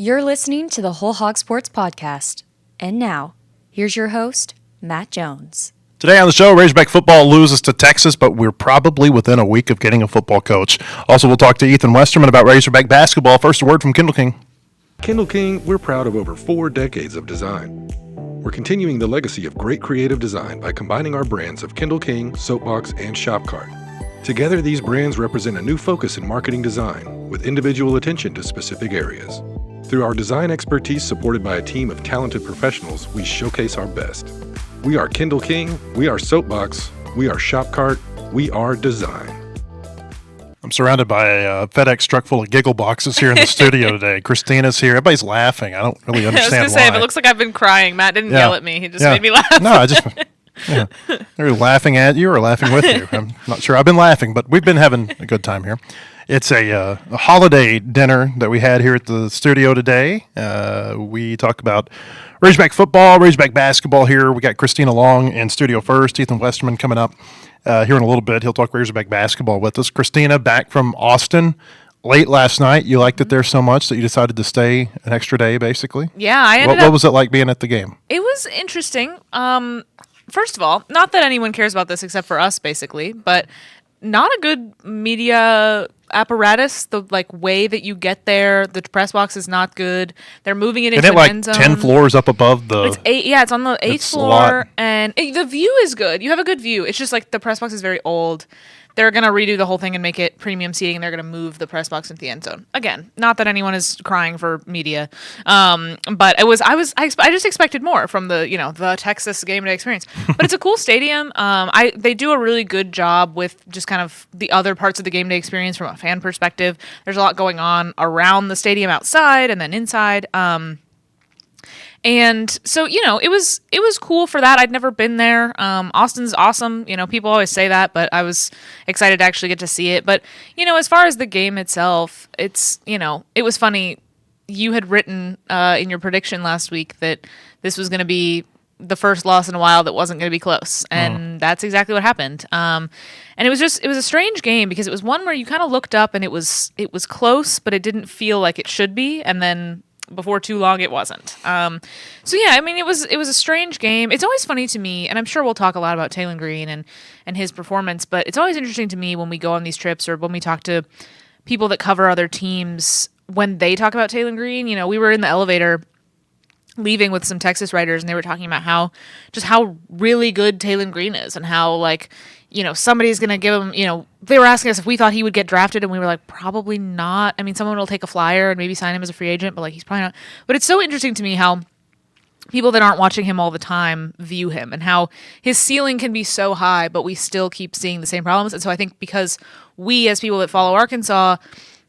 You're listening to the Whole Hog Sports Podcast. And now, here's your host, Matt Jones. Today on the show, Razorback football loses to Texas, but we're probably within a week of getting a football coach. Also, we'll talk to Ethan Westerman about Razorback basketball. First, a word from Kindle King. Kindle King, we're proud of over 4 decades of design. We're continuing the legacy of great creative design by combining our brands of Kindle King, Soapbox, and Shopcart. Together, these brands represent a new focus in marketing design, with individual attention to specific areas. Through our design expertise supported by a team of talented professionals, we showcase our best. We are Kindle King, we are Soapbox, we are Shopcart, we are design. I'm surrounded by a FedEx truck full of giggle boxes here in the studio today. Christina's here. Everybody's laughing. I don't really understand why. I was going to say, if it looks like I've been crying, Matt didn't yell at me. He just made me laugh. No, I just... Yeah. They're laughing at you or laughing with you. I'm not sure. I've been laughing, but we've been having a good time here. It's a holiday dinner that we had here at the studio today. We talk about Razorback football, Razorback basketball here. We got Christina Long in studio first. Ethan Westerman coming up here in a little bit. He'll talk Razorback basketball with us. Christina, back from Austin late last night. You liked it there so much that you decided to stay an extra day, basically? Yeah, What was it like being at the game? It was interesting. First of all, not that anyone cares about this except for us, basically, but not a good media apparatus. The way that you get there, the press box is not good. They're moving it into an end zone. 10 floors up above the... It's 8. Yeah, it's on the 8th floor, and the view is good. You have a good view. It's just the press box is very old. They're going to redo the whole thing and make it premium seating, and they're going to move the press box into the end zone. Again, not that anyone is crying for media, but I just expected more from the Texas game day experience. But it's a cool stadium. They do a really good job with just kind of the other parts of the game day experience from a fan perspective. There's a lot going on around the stadium outside and then inside. And so, it was cool for that. I'd never been there. Austin's awesome. People always say that, but I was excited to actually get to see it. But, as far as the game itself, it was funny. You had written in your prediction last week that this was going to be the first loss in a while that wasn't going to be close. And that's exactly what happened. And it was a strange game because it was one where you kind of looked up and it was close, but it didn't feel like it should be. And then before too long, it wasn't. It was a strange game. It's always funny to me, and I'm sure we'll talk a lot about Taylor Green and his performance, but it's always interesting to me when we go on these trips or when we talk to people that cover other teams, when they talk about Taylor Green. We were in the elevator leaving with some Texas writers, and they were talking about how really good Taylor Green is and how, somebody's going to give him, they were asking us if we thought he would get drafted, and we were like, probably not. I mean, someone will take a flyer and maybe sign him as a free agent, but he's probably not. But it's so interesting to me how people that aren't watching him all the time view him and how his ceiling can be so high, but we still keep seeing the same problems. And so I think because we, as people that follow Arkansas,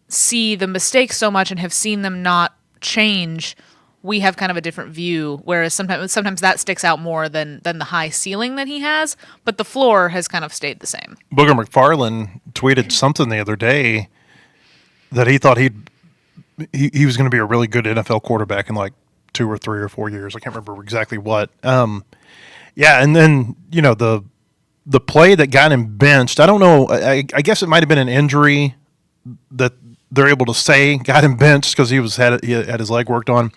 see the mistakes so much and have seen them not change, we have kind of a different view, whereas sometimes that sticks out more than the high ceiling that he has, but the floor has kind of stayed the same. Booger McFarland tweeted something the other day that he thought he was going to be a really good NFL quarterback in 2 or 3 or 4 years. I can't remember exactly what. And then the play that got him benched, I don't know. I guess it might have been an injury that they're able to say got him benched because he had his leg worked on.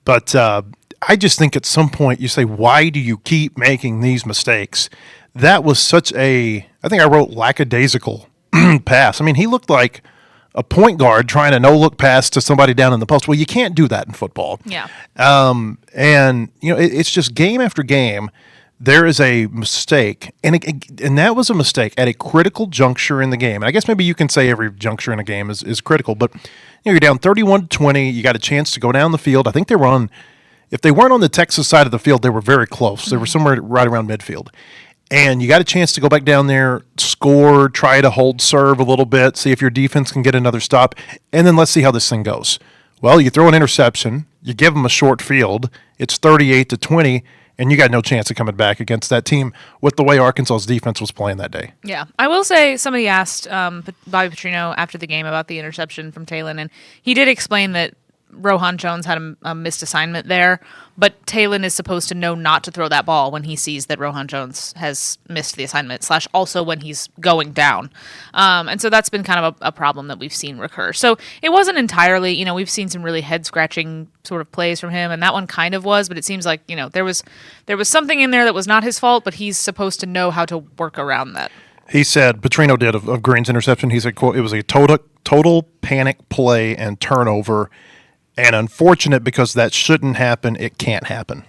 But I just think at some point you say, why do you keep making these mistakes? That was such I think I wrote lackadaisical pass. I mean, he looked like a point guard trying to no-look pass to somebody down in the post. Well, you can't do that in football. Yeah. It's just game after game, there is a mistake, and that was a mistake at a critical juncture in the game. And I guess maybe you can say every juncture in a game is critical, but you're down 31-20. You got a chance to go down the field. I think they were if they weren't on the Texas side of the field, they were very close. They were somewhere right around midfield. And you got a chance to go back down there, score, try to hold serve a little bit, see if your defense can get another stop, and then let's see how this thing goes. Well, you throw an interception, you give them a short field, it's 38-20, and you got no chance of coming back against that team with the way Arkansas's defense was playing that day. Yeah. I will say somebody asked Bobby Petrino after the game about the interception from Taylor, and he did explain that Rohan Jones had a missed assignment there, but Talon is supposed to know not to throw that ball when he sees that Rohan Jones has missed the assignment, / also when he's going down. And so that's been kind of a problem that we've seen recur. So it wasn't entirely, we've seen some really head-scratching sort of plays from him, and that one kind of was, but it seems like, there was something in there that was not his fault, but he's supposed to know how to work around that. He said, Petrino did, of Green's interception, he said, quote, it was a total panic play and turnover, and unfortunate because that shouldn't happen. It can't happen.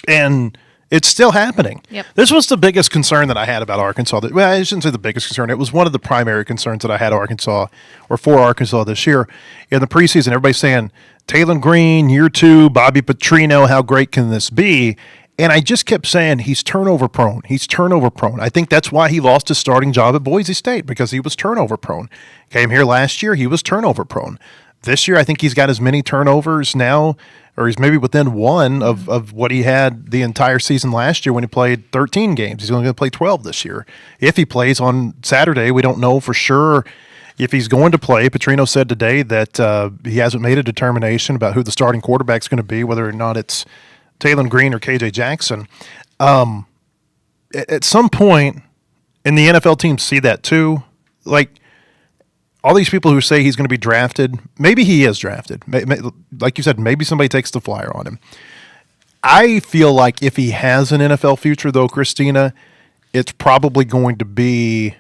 And it's still happening. Yep. This was the biggest concern that I had about Arkansas. Well, I shouldn't say the biggest concern. It was one of the primary concerns that I had for Arkansas this year. In the preseason, everybody's saying, Talon Green, year 2, Bobby Petrino, how great can this be? And I just kept saying he's turnover prone. He's turnover prone. I think that's why he lost his starting job at Boise State, because he was turnover prone. Came here last year, he was turnover prone. This year, I think he's got as many turnovers now, or he's maybe within one of what he had the entire season last year when he played 13 games. He's only going to play 12 this year. If he plays on Saturday, we don't know for sure if he's going to play. Petrino said today that he hasn't made a determination about who the starting quarterback is going to be, whether or not it's Talon Green or KJ Jackson. At some point, and the NFL teams see that too, like all these people who say he's going to be drafted, maybe he is drafted. Like you said, maybe somebody takes the flyer on him. I feel like if he has an NFL future, though, Christina, it's probably going to be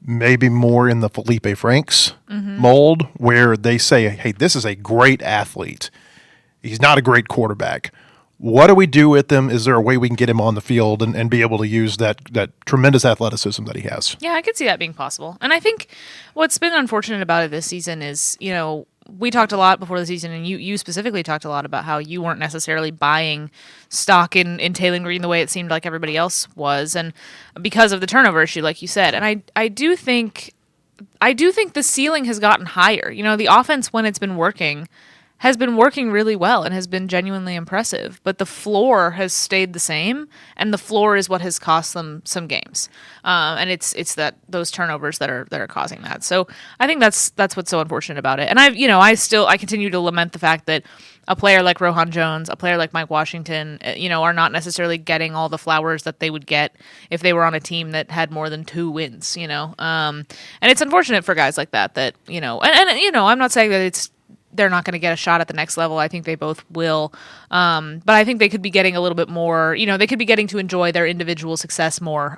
maybe more in the Felipe Franks mold, where they say, hey, this is a great athlete. He's not a great quarterback. What do we do with him? Is there a way we can get him on the field and be able to use that tremendous athleticism that he has? Yeah, I could see that being possible. And I think what's been unfortunate about it this season is, we talked a lot before the season, and you specifically talked a lot about how you weren't necessarily buying stock in Talon Green the way it seemed like everybody else was, and because of the turnover issue, like you said. And I do think the ceiling has gotten higher. The offense, when it's been working, has been working really well and has been genuinely impressive, but the floor has stayed the same, and the floor is what has cost them some games. And it's those turnovers that are causing that. So I think that's what's so unfortunate about it. And I continue to lament the fact that a player like Rohan Jones, a player like Mike Washington, are not necessarily getting all the flowers that they would get if they were on a team that had more than 2 wins. And it's unfortunate for guys like that. And I'm not saying that they're not going to get a shot at the next level. I think they both will. But I think they could be getting a little bit more, they could be getting to enjoy their individual success more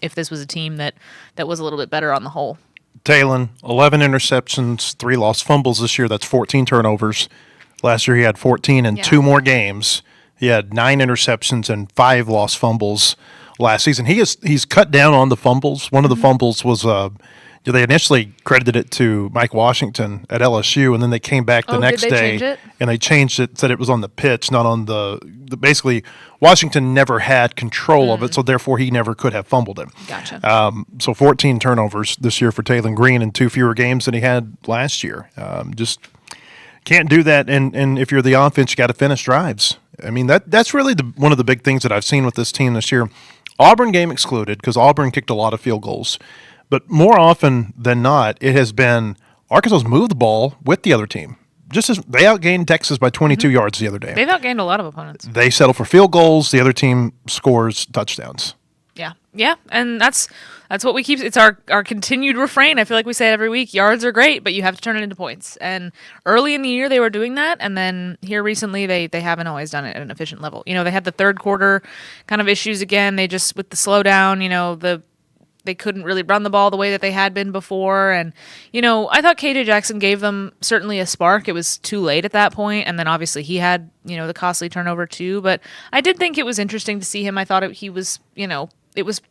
if this was a team that was a little bit better on the whole. Talon, 11 interceptions, 3 lost fumbles this year. That's 14 turnovers. Last year he had 14 in 2 more games. He had 9 interceptions and 5 lost fumbles last season. He's cut down on the fumbles. One of the fumbles was they initially credited it to Mike Washington at LSU, and then they came back the next day and they changed it, said it was on the pitch, not on the basically Washington never had control of it, so therefore he never could have fumbled it. Gotcha. So 14 turnovers this year for Talon Green in 2 fewer games than he had last year. Just can't do that, and if you're the offense, you got to finish drives. I mean, that's really one of the big things that I've seen with this team this year. Auburn game excluded, because Auburn kicked a lot of field goals. But more often than not, it has been Arkansas's moved the ball with the other team. Just as they outgained Texas by 22 yards the other day. They've outgained a lot of opponents. They settle for field goals. The other team scores touchdowns. Yeah, and that's what we keep. It's our continued refrain. I feel like we say it every week. Yards are great, but you have to turn it into points. And early in the year, they were doing that, and then here recently, they haven't always done it at an efficient level. They had the third quarter kind of issues again. They just, with the slowdown, they couldn't really run the ball the way that they had been before. And, I thought KJ Jackson gave them certainly a spark. It was too late at that point. And then obviously he had, the costly turnover too. But I did think it was interesting to see him. I thought he was, it was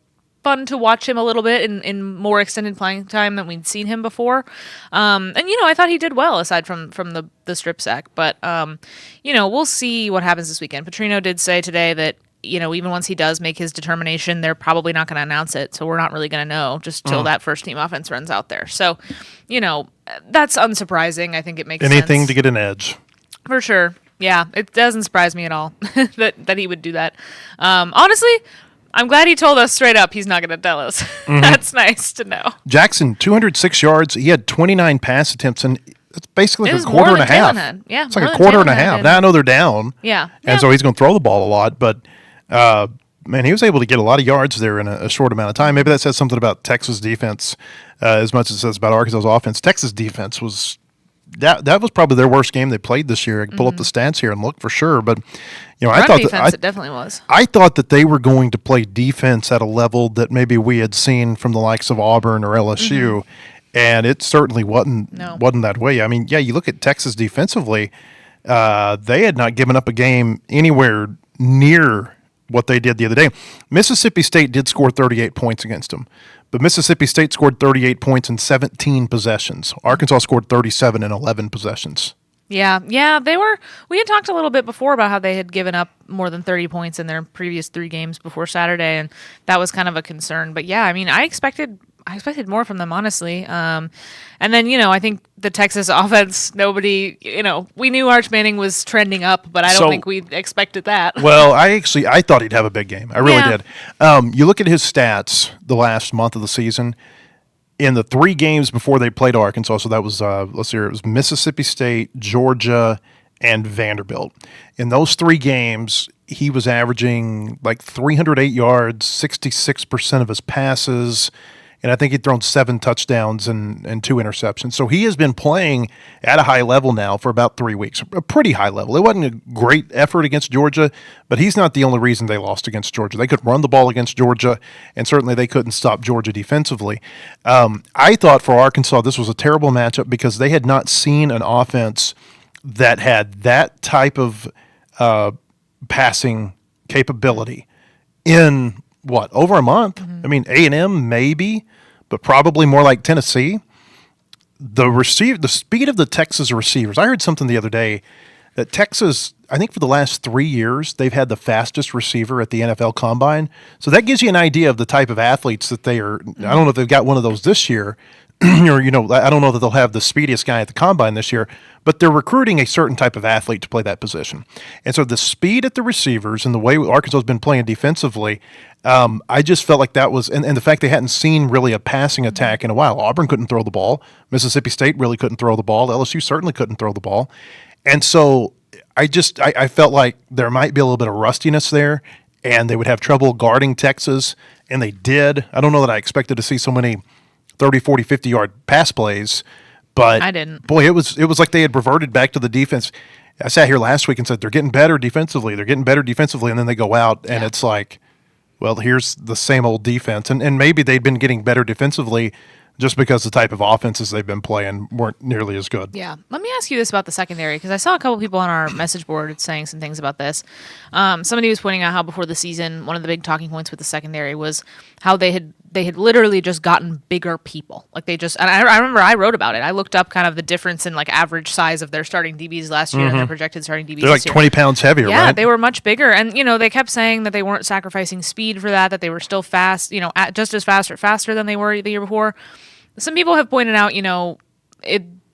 fun to watch him a little bit in more extended playing time than we'd seen him before. And, I thought he did well aside from the strip sack. But, we'll see what happens this weekend. Petrino did say today that, even once he does make his determination, they're probably not going to announce it. So we're not really going to know just till that first team offense runs out there. So, that's unsurprising. I think it makes anything sense. To get an edge. For sure. Yeah, it doesn't surprise me at all that he would do that. Honestly, I'm glad he told us straight up he's not going to tell us. That's nice to know. Jackson, 206 yards. He had 29 pass attempts, and it's basically It like was a quarter more and a than half. Jalen had. Yeah, It's like more a than quarter and a Jalen had half. in- Now I know they're down. Yeah. And so he's going to throw the ball a lot, but man, he was able to get a lot of yards there in a short amount of time. Maybe that says something about Texas defense as much as it says about Arkansas's offense. Texas defense was that was probably their worst game they played this year. I can pull up the stats here and look for sure, but I Run thought defense, it definitely was. I thought that they were going to play defense at a level that maybe we had seen from the likes of Auburn or LSU, and it certainly wasn't that way. I mean, yeah, you look at Texas defensively, they had not given up a game anywhere near what they did the other day. Mississippi State did score 38 points against them, but Mississippi State scored 38 points in 17 possessions. Arkansas scored 37 in 11 possessions. Yeah, we had talked a little bit before about how they had given up more than 30 points in their previous 3 games before Saturday, and that was kind of a concern. But yeah, I mean, I expected more from them, honestly. And then, I think the Texas offense, nobody, we knew Arch Manning was trending up, but I don't think we expected that. Well, I thought he'd have a big game. I really did. You look at his stats the last month of the season. In the 3 games before they played Arkansas, so that was, let's see here, it was Mississippi State, Georgia, and Vanderbilt. In those 3 games, he was averaging like 308 yards, 66% of his passes, and I think he'd thrown 7 touchdowns and 2 interceptions. So he has been playing at a high level now for about 3 weeks, a pretty high level. It wasn't a great effort against Georgia, but he's not the only reason they lost against Georgia. They could run the ball against Georgia, and certainly they couldn't stop Georgia defensively. I thought for Arkansas this was a terrible matchup because they had not seen an offense that had that type of passing capability in over a month. I mean, A&M maybe, but probably more like Tennessee. The speed of the Texas receivers. I heard something the other day that Texas, I think for the last 3 years, they've had the fastest receiver at the NFL Combine. So that gives you an idea of the type of athletes that they are. I don't know if they've got one of those this year, or I don't know that they'll have the speediest guy at the Combine this year, but they're recruiting a certain type of athlete to play that position. And so the speed at the receivers and the way Arkansas has been playing defensively, I just felt like that was, and the fact they hadn't seen really a passing attack in a while. Auburn couldn't throw the ball. Mississippi State really couldn't throw the ball. LSU certainly couldn't throw the ball. And so I felt like there might be a little bit of rustiness there, and they would have trouble guarding Texas, and they did. I don't know that I expected to see so many 30, 40, 50-yard pass plays, but I didn't. Boy, it was like they had reverted back to the defense. I sat here last week and said they're getting better defensively. They're getting better defensively, and then they go out, and it's like, well, here's the same old defense. And maybe they'd been getting better defensively just because the type of offenses they've been playing weren't nearly as good. Yeah. Let me ask you this about the secondary, because I saw a couple people on our message board saying some things about this. Somebody was pointing out how before the season, one of the big talking points with the secondary was how they had literally just gotten bigger people. Like they just, and I remember I wrote about it. I looked up kind of the difference in like average size of their starting DBs last year and their projected starting DBs They're like this year. 20 pounds heavier, Yeah, right? they were much bigger. And, they kept saying that they weren't sacrificing speed for that they were still fast, just as fast or faster than they were the year before. Some people have pointed out,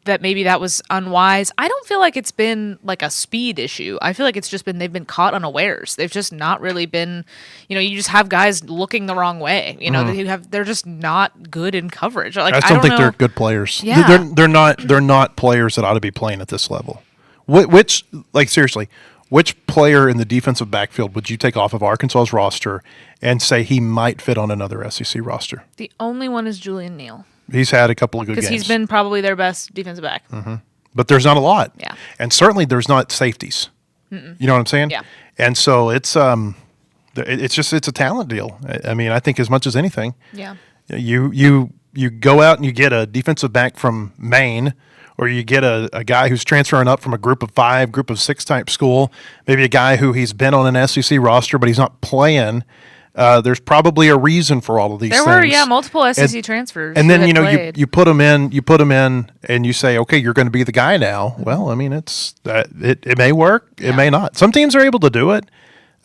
that maybe that was unwise. I don't feel like it's been like a speed issue. I feel like it's just been they've been caught unawares. They've just not really been, you just have guys looking the wrong way. They're just not good in coverage. Like I don't think they're good players. Yeah. They're not players that ought to be playing at this level. Which seriously, which player in the defensive backfield would you take off of Arkansas's roster and say he might fit on another SEC roster? The only one is Julian Neal. He's had a couple of good games. Because he's been probably their best defensive back. But there's not a lot. Yeah. And certainly there's not safeties. You know what I'm saying? Yeah. And so it's a talent deal. I mean, I think as much as anything. Yeah. You go out and you get a defensive back from Maine, or you get a guy who's transferring up from a group of 5, group of 6 type school, maybe a guy who he's been on an SEC roster, but he's not playing. There's probably a reason for all of these things. There were, multiple SEC transfers. And then, you put them in and you say, okay, you're going to be the guy now. Well, I mean, it may work. It may not. Some teams are able to do it.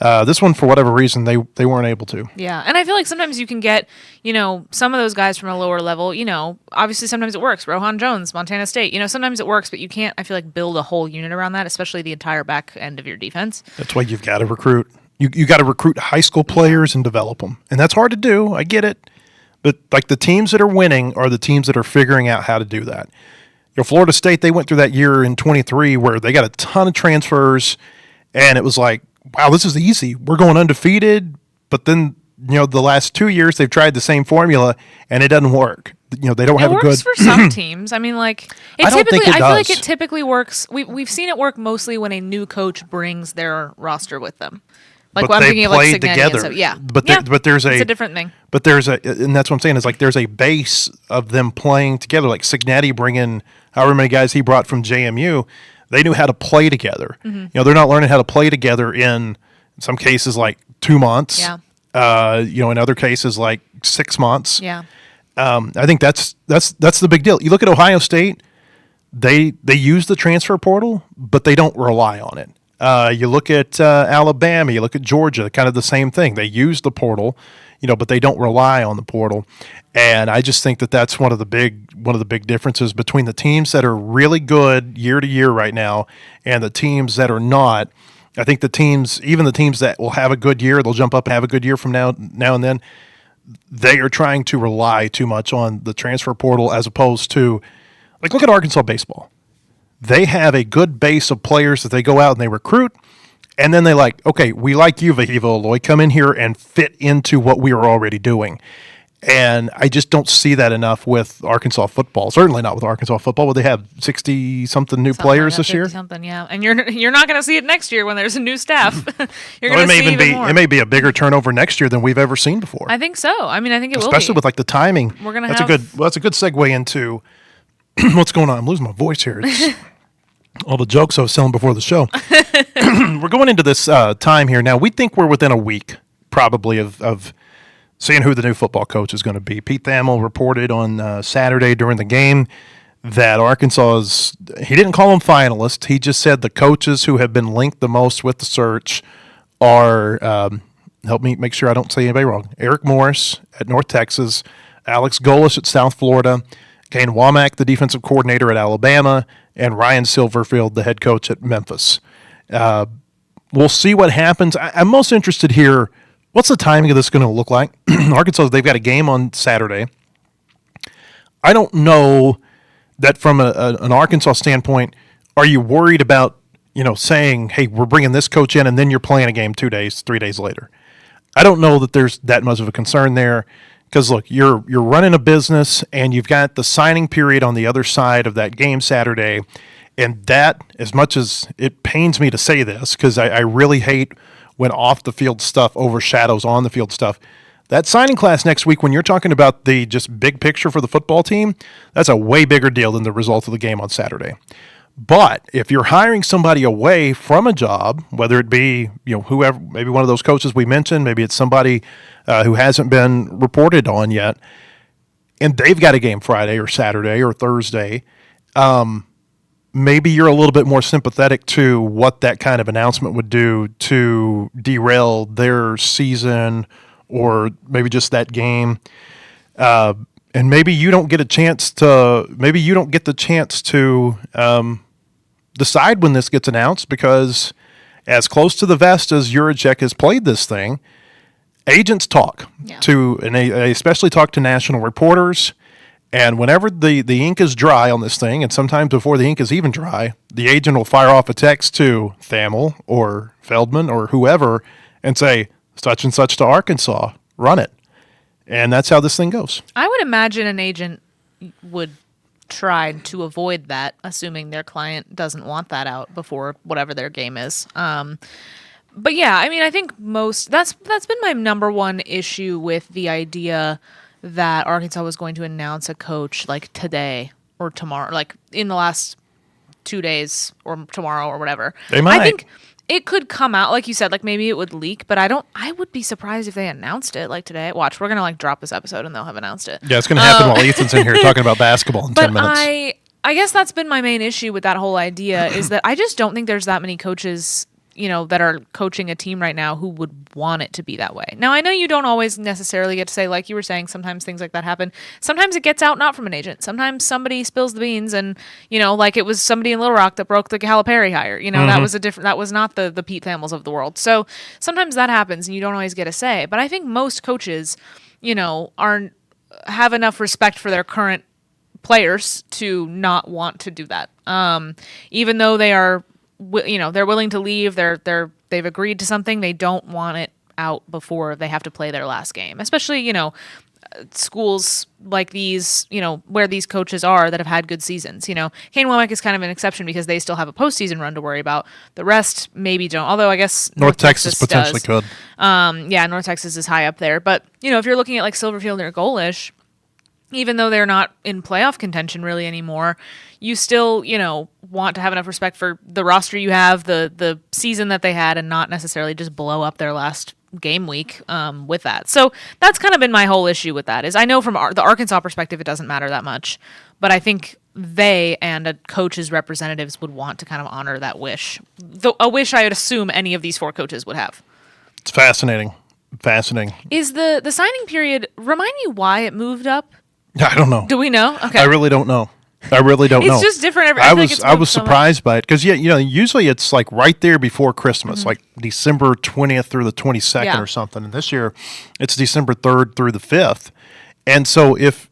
This one, for whatever reason, they weren't able to. Yeah, and I feel like sometimes you can get, some of those guys from a lower level, obviously sometimes it works. Rohan Jones, Montana State, sometimes it works, but you can't, I feel like, build a whole unit around that, especially the entire back end of your defense. That's why you've got to recruit. You got to recruit high school players and develop them. And that's hard to do. I get it. But like the teams that are winning are the teams that are figuring out how to do that. Florida State, they went through that year in 23 where they got a ton of transfers, and it was like, wow, this is easy. We're going undefeated. But then, the last 2 years they've tried the same formula, and it doesn't work. They don't have a good. It works for some teams. I mean, like I don't think it I feel like does. it typically works. We've seen it work mostly when a new coach brings their roster with them. Like But I'm they thinking of like played Cignetti and together. stuff. Yeah, But yeah. there's It's a different thing. But and that's what I'm saying is like there's a base of them playing together. Like Cignetti bringing however many guys he brought from JMU, they knew how to play together. Mm-hmm. They're not learning how to play together in some cases like 2 months. Yeah. In other cases like 6 months. Yeah. I think that's the big deal. You look at Ohio State, they use the transfer portal, but they don't rely on it. You look at Alabama, you look at Georgia, kind of the same thing. They use the portal, but they don't rely on the portal. And I just think that that's one of the big differences between the teams that are really good year to year right now and the teams that are not. I think even the teams that will have a good year, they'll jump up and have a good year from now and then. They are trying to rely too much on the transfer portal as opposed to, like, look at Arkansas baseball. They have a good base of players that they go out and they recruit, and then they okay, we like you, Vahiva Aloy, come in here and fit into what we are already doing. And I just don't see that enough with Arkansas football. Certainly not with Arkansas football, where they have 60-something new players this year. Something, yeah. And you're not going to see it next year when there's a new staff. You're Well, going to see even more. It may be a bigger turnover next year than we've ever seen before. I think so. I mean, I think it will be. Especially with like the timing. We're gonna that's have- a good segue into what's going on. I'm losing my voice here. It's all the jokes I was telling before the show. We're going into this time here now. We think we're within a week probably of seeing who the new football coach is going to be. Pete Thamel reported on Saturday during the game that he didn't call them finalists. He just said the coaches who have been linked the most with the search are, help me make sure I don't say anybody wrong, Eric Morris at North Texas, Alex Golesh at South Florida, Kane Womack, the defensive coordinator at Alabama, and Ryan Silverfield, the head coach at Memphis. We'll see what happens. I'm most interested here. What's the timing of this going to look like? Arkansas, they've got a game on Saturday. I don't know that from an Arkansas standpoint, are you worried about, saying, hey, we're bringing this coach in and then you're playing a game 3 days later? I don't know that there's that much of a concern there because, look, you're running a business and you've got the signing period on the other side of that game Saturday. And that, as much as it pains me to say this, because I really hate when off-the-field stuff overshadows on-the-field stuff, that signing class next week, when you're talking about the just big picture for the football team, that's a way bigger deal than the result of the game on Saturday. But if you're hiring somebody away from a job, whether it be whoever, maybe one of those coaches we mentioned, maybe it's somebody who hasn't been reported on yet, and they've got a game Friday or Saturday or Thursday, maybe you're a little bit more sympathetic to what that kind of announcement would do to derail their season or maybe just that game. And maybe you don't get the chance to decide when this gets announced because as close to the vest as Juracek has played this thing, agents talk and they especially talk to national reporters. And whenever the ink is dry on this thing, and sometimes before the ink is even dry, the agent will fire off a text to Thamel or Feldman or whoever and say, such and such to Arkansas, run it. And that's how this thing goes. I would imagine an agent would try to avoid that, assuming their client doesn't want that out before whatever their game is. But yeah, I mean, I think that's been my number one issue with the idea that Arkansas was going to announce a coach like today or tomorrow, like in the last 2 days or tomorrow or whatever. They might. I think it could come out, like you said, like maybe it would leak, but I would be surprised if they announced it like today. Watch, we're going to like drop this episode and they'll have announced it. Yeah, it's going to happen while Ethan's in here talking about basketball in 10 minutes. I guess that's been my main issue with that whole idea is that I just don't think there's that many coaches, that are coaching a team right now who would want it to be that way. Now, I know you don't always necessarily get to say, like you were saying, sometimes things like that happen. Sometimes it gets out not from an agent. Sometimes somebody spills the beans and, like it was somebody in Little Rock that broke the Calipari hire. That was not the Pete Thamels of the world. So sometimes that happens and you don't always get a say. But I think most coaches, have enough respect for their current players to not want to do that. Even though they are, they're willing to leave, they've agreed to something, they don't want it out before they have to play their last game. Especially, schools like these, where these coaches are that have had good seasons. Kane Womack is kind of an exception because they still have a postseason run to worry about. The rest maybe don't. Although I guess North Texas potentially could. North Texas is high up there. But if you're looking at like Silverfield or Golish, even though they're not in playoff contention really anymore, you still, want to have enough respect for the roster you have, the season that they had, and not necessarily just blow up their last game week with that. So that's kind of been my whole issue with that. Is I know from the Arkansas perspective it doesn't matter that much, but I think they and a coach's representatives would want to kind of honor that wish. A wish I would assume any of these 4 coaches would have. It's fascinating. Is the signing period, remind me why it moved up? I don't know. Do we know? Okay. I really don't know. It's just different. I was surprised by it because usually it's like right there before Christmas, like December 20th through the 22nd or something. And this year, it's December 3rd through the 5th. And so if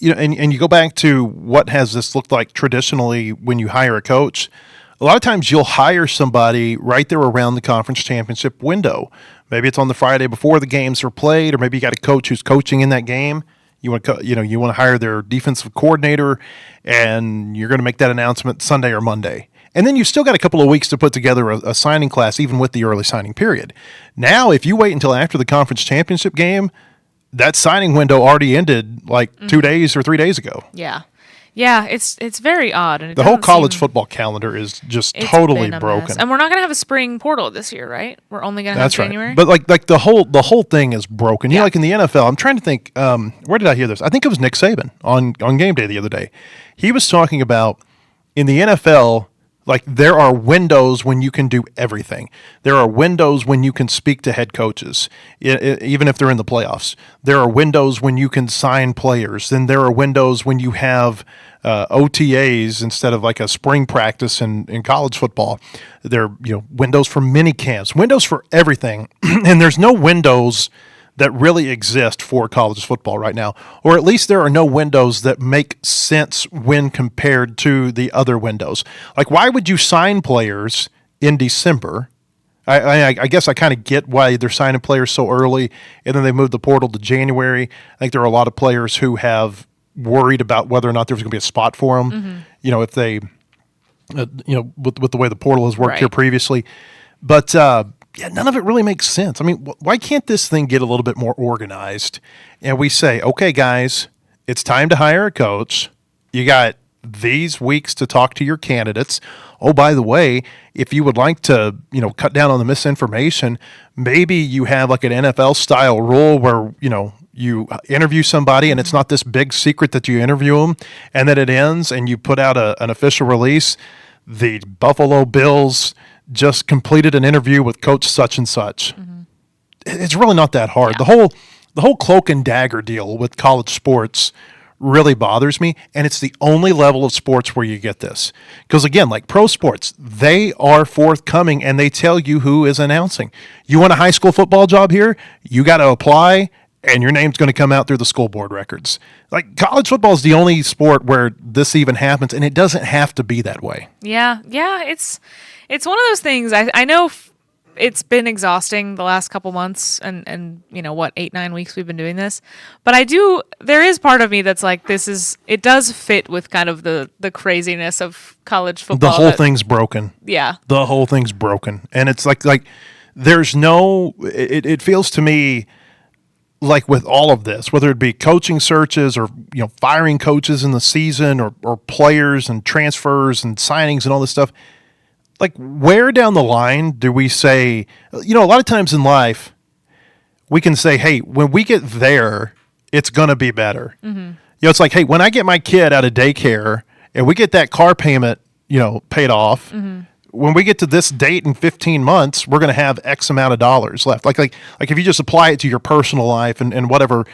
and you go back to what has this looked like traditionally when you hire a coach, a lot of times you'll hire somebody right there around the conference championship window. Maybe it's on the Friday before the games are played, or maybe you got a coach who's coaching in that game. You want to hire their defensive coordinator, and you're going to make that announcement Sunday or Monday. And then you've still got a couple of weeks to put together a signing class, even with the early signing period. Now, if you wait until after the conference championship game, that signing window already ended like 2 days or 3 days ago. Yeah, it's very odd. And the whole college football calendar is just totally broken. Mess. And we're not going to have a spring portal this year, right? We're only going to have January. Right. But like the whole thing is broken. Yeah. Like in the NFL, I'm trying to think. Where did I hear this? I think it was Nick Saban on game day the other day. He was talking about in the NFL. Like there are windows when you can do everything. There are windows when you can speak to head coaches, even if they're in the playoffs. There are windows when you can sign players. Then there are windows when you have OTAs instead of like a spring practice in college football. There are windows for mini camps, windows for everything, and there's no windows that really exist for college football right now, or at least there are no windows that make sense when compared to the other windows. Like, why would you sign players in December? I guess I kind of get why they're signing players so early, and then they moved the portal to January. I think there are a lot of players who have worried about whether or not there's going to be a spot for them. If they, with the way the portal has worked here previously, but. None of it really makes sense. I mean, why can't this thing get a little bit more organized? And we say, okay, guys, it's time to hire a coach. You got these weeks to talk to your candidates. Oh, by the way, if you would like to, cut down on the misinformation, maybe you have like an NFL style rule where, you interview somebody and it's not this big secret that you interview them and then it ends and you put out an official release. The Buffalo Bills just completed an interview with coach such and such. It's really not that hard. Yeah. The whole cloak and dagger deal with college sports really bothers me, and it's the only level of sports where you get this. Because again, like pro sports, they are forthcoming and they tell you who is announcing. You want a high school football job here? You got to apply, and your name's going to come out through the school board records. Like college football is the only sport where this even happens, and it doesn't have to be that way. Yeah, it's one of those things. I know it's been exhausting the last couple months and 8-9 weeks we've been doing this, but there is part of me that's like, it does fit with kind of the craziness of college football. The whole thing's broken. Yeah. The whole thing's broken. And it's like there's no, it feels to me like with all of this, whether it be coaching searches or, firing coaches in the season or players and transfers and signings and all this stuff, like where down the line do we say, a lot of times in life, we can say, hey, when we get there, it's going to be better. It's like, hey, when I get my kid out of daycare and we get that car payment, paid off, when we get to this date in 15 months, we're going to have X amount of dollars left. Like if you just apply it to your personal life and whatever,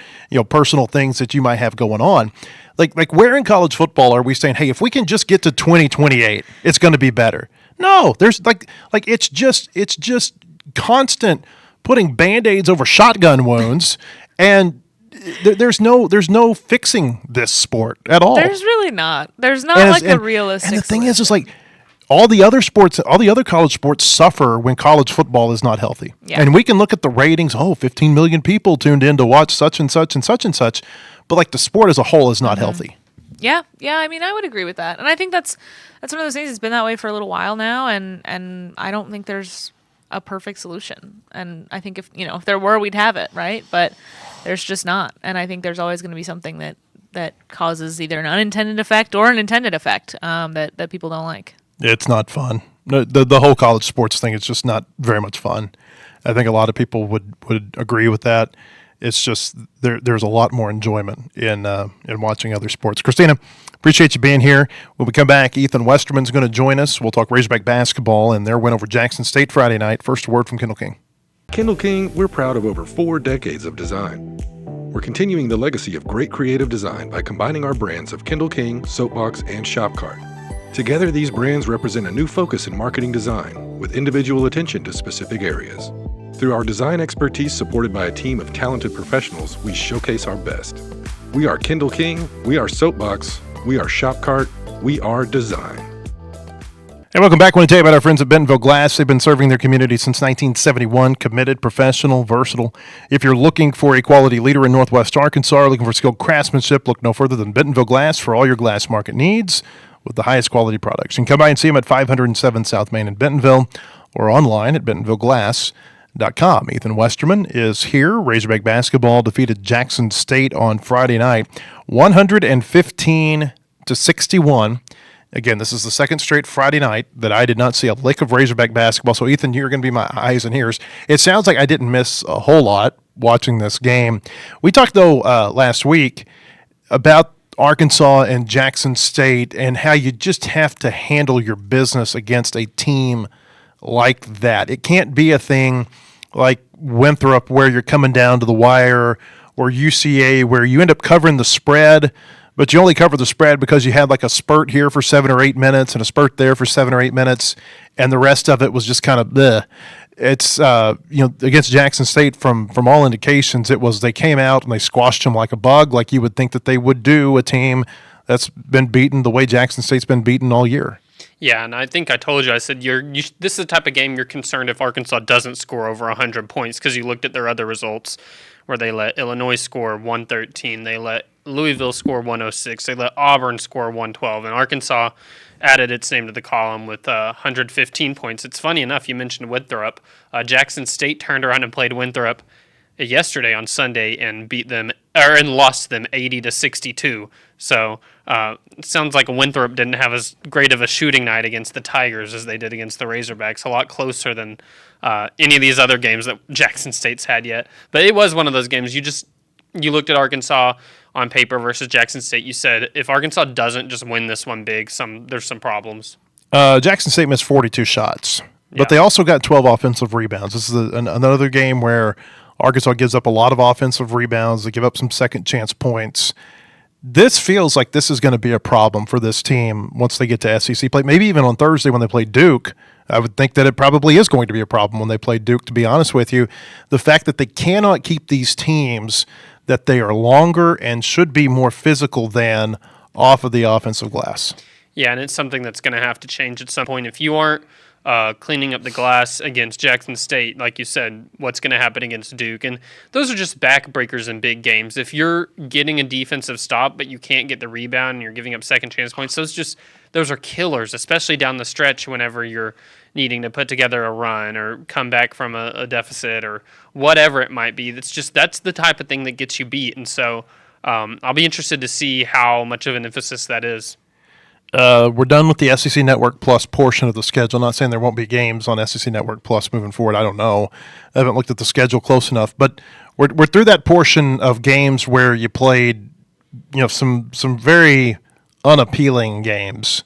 personal things that you might have going on. Like where in college football are we saying, hey, if we can just get to 2028, it's going to be better? No, there's like it's just constant putting Band-Aids over shotgun wounds, and there's no fixing this sport at all. There's really not. There's not a realistic. And the thing is like all the other sports, all the other college sports suffer when college football is not healthy. Yeah. And we can look at the ratings. 15 million people tuned in to watch such and such and such and such. But like the sport as a whole is not healthy. Yeah. I mean, I would agree with that, and I think that's one of those things. It's been that way for a little while now, and I don't think there's a perfect solution. And I think if there were, we'd have it, right? But there's just not, and I think there's always going to be something that causes either an unintended effect or an intended effect that people don't like. It's not fun. The whole college sports thing is just not very much fun. I think a lot of people would agree with that. It's just there's a lot more enjoyment in watching other sports. Christina, appreciate you being here. When we come back, Ethan Westerman's going to join us. We'll talk Razorback basketball and their win over Jackson State Friday night. First word from Kendall King. Kendall King, we're proud of over 4 decades of design. We're continuing the legacy of great creative design by combining our brands of Kendall King, Soapbox, and Shopcart. Together, these brands represent a new focus in marketing design with individual attention to specific areas. Through our design expertise supported by a team of talented professionals, we showcase our best. We are Kendall King, we are Soapbox, we are Shopcart, we are design. Hey, welcome back. I want to tell you about our friends at Bentonville Glass. They've been serving their community since 1971. Committed, professional, versatile. If you're looking for a quality leader in Northwest Arkansas, looking for skilled craftsmanship, look no further than Bentonville Glass for all your glass market needs with the highest quality products. You can come by and see them at 507 South Main in Bentonville or online at bentonvilleglass.com. Ethan Westerman is here. Razorback basketball defeated Jackson State on Friday night, 115-61. Again, this is the second straight Friday night that I did not see a lick of Razorback basketball. So, Ethan, you're going to be my eyes and ears. It sounds like I didn't miss a whole lot watching this game. We talked, though, last week about Arkansas and Jackson State and how you just have to handle your business against a team like that. It can't be a thing like Winthrop where you're coming down to the wire, or UCA where you end up covering the spread, but you only cover the spread because you had like a spurt here for 7 or 8 minutes and a spurt there for 7 or 8 minutes, and the rest of it was just kind of bleh. It's against Jackson State, from all indications, it was they came out and they squashed them like a bug, like you would think that they would do a team that's been beaten the way Jackson State's been beaten all year. Yeah, and I think I told you, I said, this is the type of game you're concerned if Arkansas doesn't score over 100 points, because you looked at their other results where they let Illinois score 113, they let Louisville score 106, they let Auburn score 112, and Arkansas added its name to the column with 115 points. It's funny enough, you mentioned Winthrop. Jackson State turned around and played Winthrop yesterday on Sunday and lost them 80-62. So it sounds like Winthrop didn't have as great of a shooting night against the Tigers as they did against the Razorbacks. A lot closer than any of these other games that Jackson State's had yet. But it was one of those games you looked at Arkansas on paper versus Jackson State. You said if Arkansas doesn't just win this one big, there's some problems. Jackson State missed 42 shots, but they also got 12 offensive rebounds. This is another game where Arkansas gives up a lot of offensive rebounds. They give up some second chance points. This feels like this is going to be a problem for this team once they get to SEC play. Maybe even on Thursday when they play Duke. I would think that it probably is going to be a problem when they play Duke, to be honest with you. The fact that they cannot keep these teams that they are longer and should be more physical than off of the offensive glass. Yeah, and it's something that's going to have to change at some point. If you aren't cleaning up the glass against Jackson State, like you said, what's going to happen against Duke? And those are just backbreakers in big games. If you're getting a defensive stop, but you can't get the rebound and you're giving up second chance points, those are killers, especially down the stretch whenever you're needing to put together a run or come back from a deficit or whatever it might be. That's the type of thing that gets you beat. And so I'll be interested to see how much of an emphasis that is. We're done with the SEC Network Plus portion of the schedule. I'm not saying there won't be games on SEC Network Plus moving forward. I don't know. I haven't looked at the schedule close enough. But we're through that portion of games where you played some very unappealing games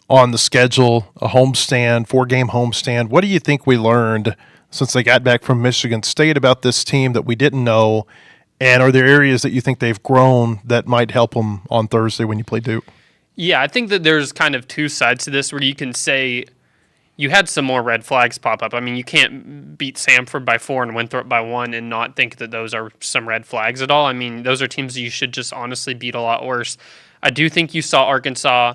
on the schedule, a homestand, 4-game homestand. What do you think we learned since they got back from Michigan State about this team that we didn't know? And are there areas that you think they've grown that might help them on Thursday when you play Duke? Yeah, I think that there's kind of two sides to this where you can say you had some more red flags pop up. I mean, you can't beat Samford by 4 and Winthrop by 1 and not think that those are some red flags at all. I mean, those are teams that you should just honestly beat a lot worse. I do think you saw Arkansas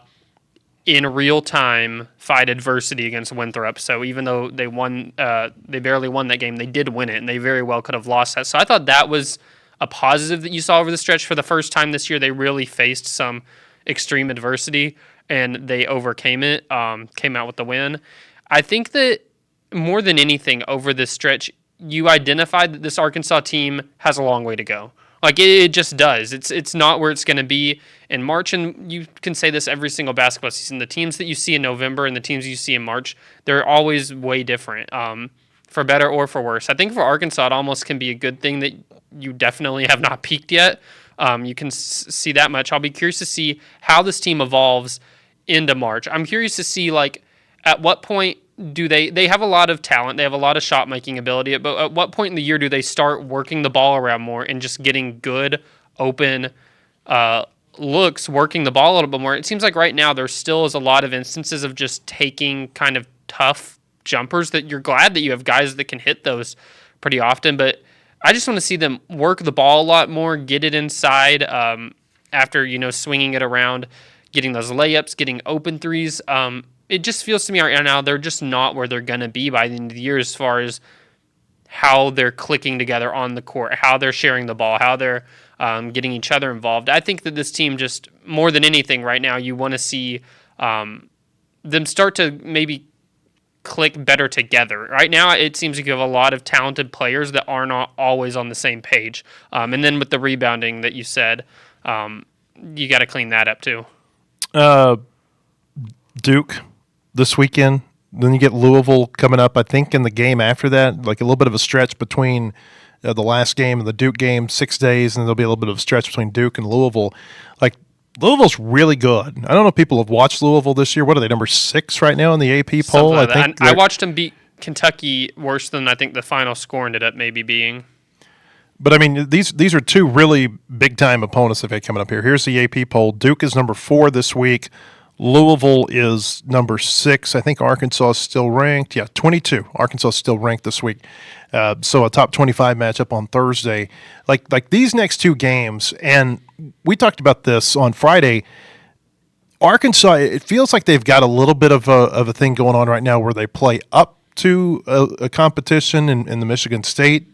in real time fight adversity against Winthrop. So even though they won, they barely won that game, they did win it, and they very well could have lost that. So I thought that was a positive that you saw over the stretch. For the first time this year, they really faced some extreme adversity, and they overcame it, came out with the win. I think that more than anything over this stretch, you identified that this Arkansas team has a long way to go. Like, it just does. It's not where it's going to be in March, and you can say this every single basketball season. The teams that you see in November and the teams you see in March, they're always way different, for better or for worse. I think for Arkansas, it almost can be a good thing that you definitely have not peaked yet. You can see that much. I'll be curious to see how this team evolves into March. I'm curious to see, like, at what point do they have a lot of talent, they have a lot of shot making ability, but at what point in the year do they start working the ball around more and just getting good open looks, working the ball a little bit more? It seems like right now there still is a lot of instances of just taking kind of tough jumpers that you're glad that you have guys that can hit those pretty often, but I just want to see them work the ball a lot more, get it inside after, swinging it around, getting those layups, getting open threes. It just feels to me right now they're just not where they're going to be by the end of the year as far as how they're clicking together on the court, how they're sharing the ball, how they're getting each other involved. I think that this team just, more than anything right now, you want to see them start to maybe click better together. Right now, it seems like you have a lot of talented players that are not always on the same page. And then with the rebounding that you said, you got to clean that up too. Duke this weekend. Then you get Louisville coming up, I think, in the game after that, like a little bit of a stretch between the last game and the Duke game, 6 days, and there'll be a little bit of a stretch between Duke and Louisville. Like, Louisville's really good. I don't know if people have watched Louisville this year. What are they, number 6 right now in the AP poll? Like I watched them beat Kentucky worse than I think the final score ended up maybe being. But, I mean, these are two really big-time opponents that they've coming up here. Here's the AP poll. Duke is number 4 this week. Louisville is number 6. I think Arkansas is still ranked. Yeah, 22. Arkansas is still ranked this week. So a top 25 matchup on Thursday. Like these next two games, and we talked about this on Friday, Arkansas, it feels like they've got a little bit of a thing going on right now where they play up to a competition in the Michigan State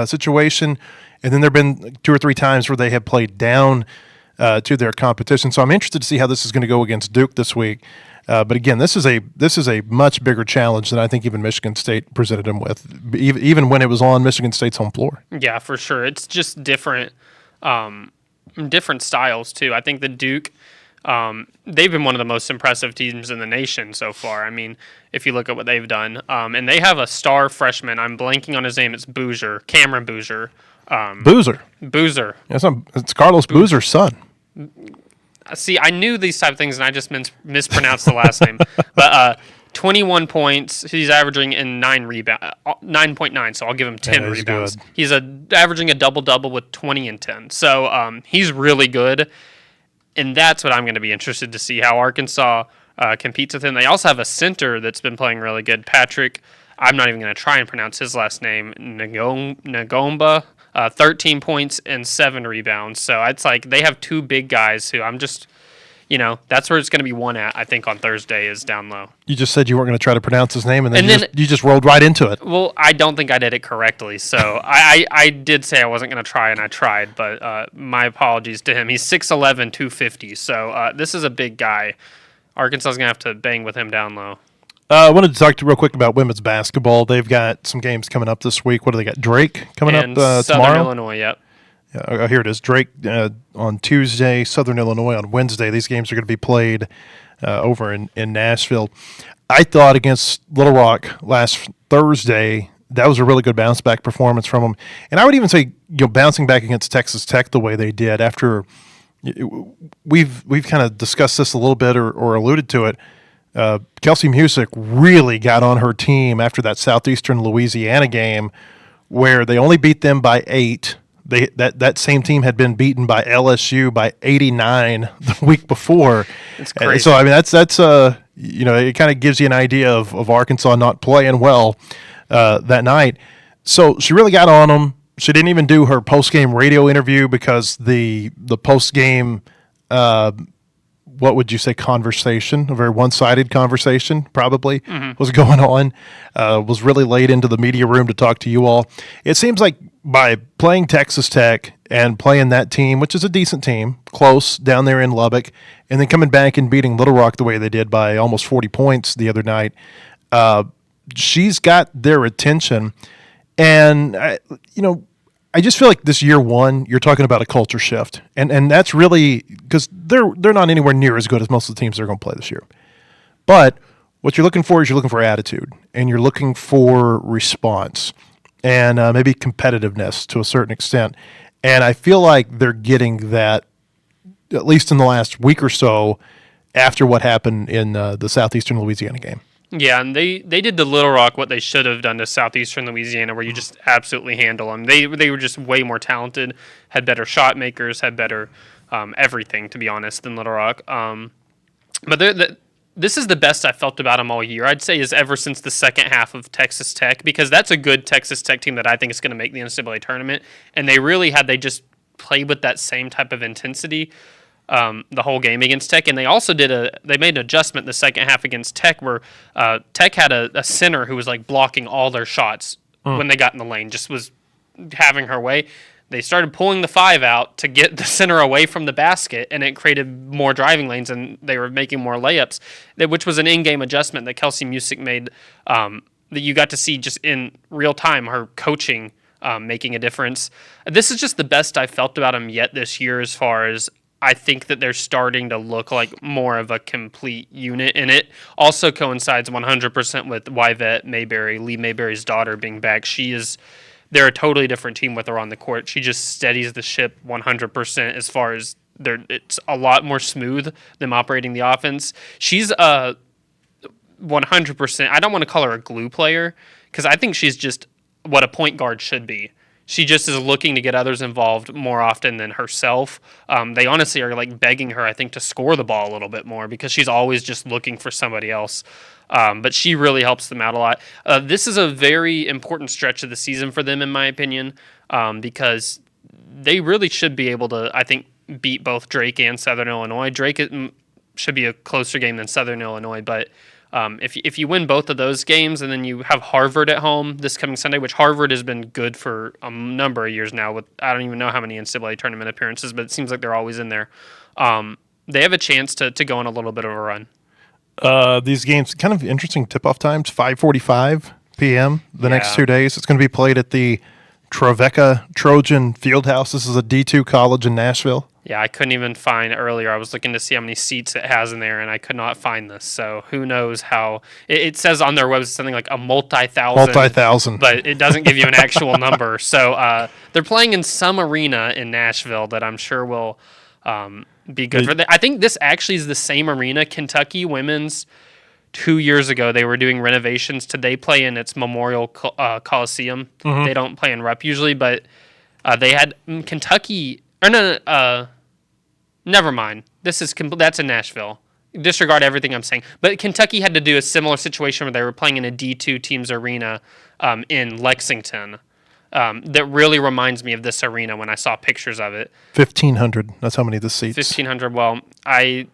situation, and then there have been 2 or 3 times where they have played down to their competition. So I'm interested to see how this is going to go against Duke this week. But again, this is a much bigger challenge than I think even Michigan State presented them with, even when it was on Michigan State's home floor. Yeah, for sure. It's just different styles too. I think the Duke, they've been one of the most impressive teams in the nation so far. I mean, if you look at what they've done, and they have a star freshman. I'm blanking on his name. It's Boozer, Cameron Boozer. Boozer. It's Carlos Boozer's son. See, I knew these type of things, and I just mispronounced the last name. But 21 points. He's averaging in 9.9, so I'll give him 10 rebounds. Good. He's averaging a double-double with 20 and 10. So he's really good, and that's what I'm going to be interested to see, how Arkansas competes with him. They also have a center that's been playing really good, Patrick. I'm not even going to try and pronounce his last name, Ngomba. 13 points and 7 rebounds. So it's like they have 2 big guys who I'm just, that's where it's going to be one at, I think, on Thursday is down low. You just said you weren't going to try to pronounce his name, and then you just rolled right into it. Well, I don't think I did it correctly. So I did say I wasn't going to try, and I tried. But my apologies to him. He's 6'11", 250. So this is a big guy. Arkansas is going to have to bang with him down low. I wanted to talk to you real quick about women's basketball. They've got some games coming up this week. What do they got? Drake coming and up Southern tomorrow? Illinois, yep. Yeah, here it is. Drake on Tuesday, Southern Illinois on Wednesday. These games are going to be played over in Nashville. I thought against Little Rock last Thursday, that was a really good bounce-back performance from them. And I would even say, bouncing back against Texas Tech the way they did after we've kind of discussed this a little bit or alluded to it. Kelsey Music really got on her team after that Southeastern Louisiana game where they only beat them by 8. That same team had been beaten by LSU by 89 the week before. It's crazy. So I mean that's it kind of gives you an idea of Arkansas not playing well that night. So she really got on them. She didn't even do her post-game radio interview because the post-game what would you say, conversation, a very one-sided conversation probably was going on, was really late into the media room to talk to you all. It seems like by playing Texas Tech and playing that team, which is a decent team, close down there in Lubbock, and then coming back and beating Little Rock the way they did by almost 40 points the other night, she's got their attention. And, I just feel like this year one, you're talking about a culture shift, and that's really because they're not anywhere near as good as most of the teams they're going to play this year. But what you're looking for is attitude, and you're looking for response, and maybe competitiveness to a certain extent. And I feel like they're getting that, at least in the last week or so, after what happened in the Southeastern Louisiana game. Yeah, and they did to Little Rock what they should have done to Southeastern Louisiana, where you just absolutely handle them. They were just way more talented, had better shot makers, had better everything, to be honest, than Little Rock. But this is the best I felt about them all year. I'd say is ever since the second half of Texas Tech, because that's a good Texas Tech team that I think is going to make the NCAA tournament, and they just played with that same type of intensity the whole game against Tech, and they also they made an adjustment in the second half against Tech where Tech had a center who was like blocking all their shots when they got in the lane, just was having her way. They started pulling the 5 out to get the center away from the basket, and it created more driving lanes, and they were making more layups, which was an in-game adjustment that Kelsey Music made that you got to see just in real time, her coaching making a difference. This is just the best I've felt about them yet this year, as far as I think that they're starting to look like more of a complete unit, and it also coincides 100% with Yvette Mayberry, Lee Mayberry's daughter, being back. They're a totally different team with her on the court. She just steadies the ship 100% as far as it's a lot more smooth them operating the offense. She's 100%. I don't want to call her a glue player because I think she's just what a point guard should be. She just is looking to get others involved more often than herself. They honestly are like begging her, I think, to score the ball a little bit more because she's always just looking for somebody else. But she really helps them out a lot. This is a very important stretch of the season for them, in my opinion, because they really should be able to, I think, beat both Drake and Southern Illinois. Drake should be a closer game than Southern Illinois, but if you win both of those games and then you have Harvard at home this coming Sunday, which Harvard has been good for a number of years now with I don't even know how many NCAA tournament appearances, but it seems like they're always in there. They have a chance to go on a little bit of a run. These games, kind of interesting tip-off times, 5:45 p.m. the next 2 days. It's going to be played at the Trevecca Trojan Fieldhouse. This is a D2 college in Nashville. Yeah, I couldn't even find earlier. I was looking to see how many seats it has in there, and I could not find this. So who knows how – it says on their website something like a multi-thousand. But it doesn't give you an actual number. So they're playing in some arena in Nashville that I'm sure will be good for them. I think this actually is the same arena. Kentucky women's 2 years ago, they were doing renovations. They play in its Memorial Coliseum. They don't play in Rupp usually, but they had Kentucky – or no, never mind. That's in Nashville. Disregard everything I'm saying. But Kentucky had to do a similar situation where they were playing in a D2 team's arena in Lexington. That really reminds me of this arena when I saw pictures of it. 1,500. That's how many of the seats. 1,500. Well, I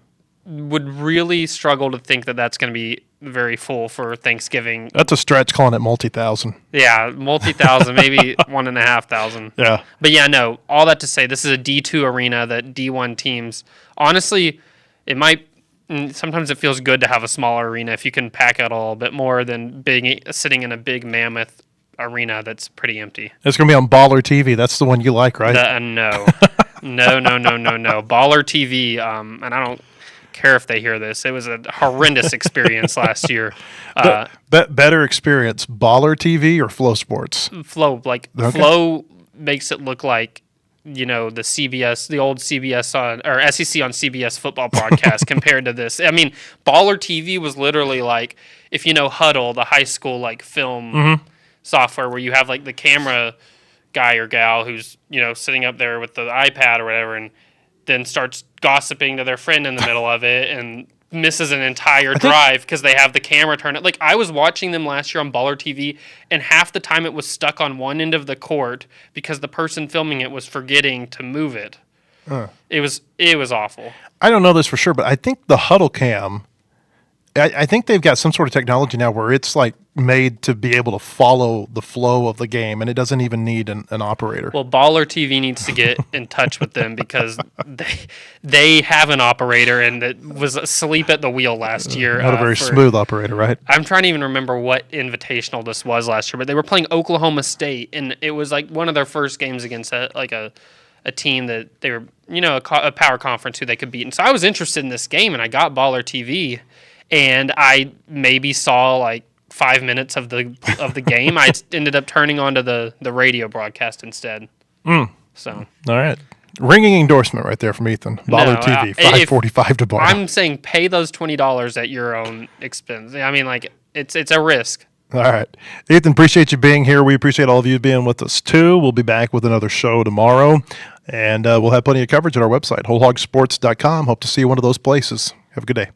would really struggle to think that that's going to be very full for Thanksgiving. That's a stretch calling it multi-thousand. Yeah, multi-thousand, maybe 1,500. Yeah. But yeah, no, all that to say, this is a D2 arena that D1 teams, honestly, sometimes it feels good to have a smaller arena if you can pack out a little bit more than sitting in a big mammoth arena that's pretty empty. It's going to be on Baller TV. That's the one you like, right? No. No. Baller TV, and I don't care if they hear this. It was a horrendous experience last year. Better experience, Baller TV or Flow Sports? Flow, Flow makes it look like, the CBS, the old CBS or SEC on CBS football broadcast compared to this. I mean, Baller TV was literally like, if you know Huddle, the high school film software where you have like the camera guy or gal who's, sitting up there with the iPad or whatever, and then starts gossiping to their friend in the middle of it and misses an entire drive because they have the camera turned. Like, I was watching them last year on Baller TV, and half the time it was stuck on one end of the court because the person filming it was forgetting to move it. It was awful. I don't know this for sure, but I think the huddle cam, I think they've got some sort of technology now where it's like made to be able to follow the flow of the game, and it doesn't even need an operator. Well, Baller TV needs to get in touch with them because they have an operator and that was asleep at the wheel last year. Not a very smooth operator, right? I'm trying to even remember what invitational this was last year, but they were playing Oklahoma State, and it was like one of their first games against a team that they were, a power conference who they could beat. And so I was interested in this game, and I got Baller TV, and I maybe saw like 5 minutes of the game. I ended up turning onto the radio broadcast instead. So all right, ringing endorsement right there from Ethan. Baller TV, $5.45 to borrow. I'm saying pay those $20 at your own expense. I mean, like it's a risk. All right, Ethan, appreciate you being here. We appreciate all of you being with us too. We'll be back with another show tomorrow, and we'll have plenty of coverage at our website, wholehogsports.com. Hope to see you one of those places. Have a good day.